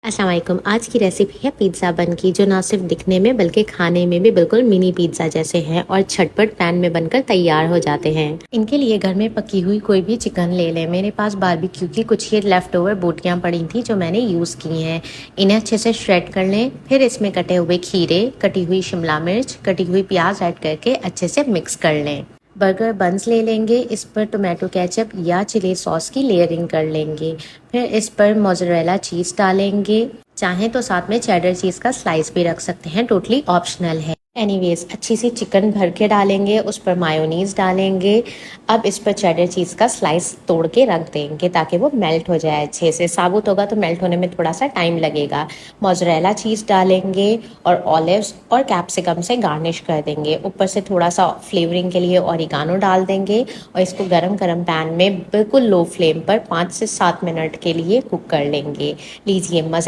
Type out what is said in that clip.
अस्सलाम वालेकुम। आज की रेसिपी है पिज़्ज़ा बन की, जो ना सिर्फ दिखने में बल्कि खाने में भी बिल्कुल मिनी पिज़्ज़ा जैसे हैं और झटपट पैन में बनकर तैयार हो जाते हैं। इनके लिए घर में पकी हुई कोई भी चिकन ले लें। मेरे पास बारबेक्यू की कुछ ये लेफ्ट ओवर बोटियाँ पड़ी थी जो मैंने यूज़ की हैं। इन्हें अच्छे से श्रेड कर लें। फिर इसमें कटे हुए खीरे, कटी हुई शिमला मिर्च, कटी हुई प्याज ऐड करके अच्छे से मिक्स कर लें। बर्गर बंस ले लेंगे, इस पर टोमेटो केचप या चिली सॉस की लेयरिंग कर लेंगे। फिर इस पर मोज़रेला चीज़ डालेंगे। चाहें तो साथ में चेडर चीज़ का स्लाइस भी रख सकते हैं, टोटली ऑप्शनल है। एनीवेज अच्छी सी चिकन भर के डालेंगे, उस पर मायोनीज़ डालेंगे। अब इस पर चेडर चीज़ का स्लाइस तोड़ के रख देंगे ताकि वो मेल्ट हो जाए अच्छे से। साबुत होगा तो मेल्ट होने में थोड़ा सा टाइम लगेगा। मोज़रेला चीज़ डालेंगे और ऑलिव्स और कैप्सिकम से गार्निश कर देंगे। ऊपर से थोड़ा सा फ्लेवरिंग के लिए ऑरिगानो डाल देंगे और इसको गरम गरम पैन में बिल्कुल लो फ्लेम पर 5 से 7 मिनट के लिए कुक कर लेंगे। लीजिए मज़े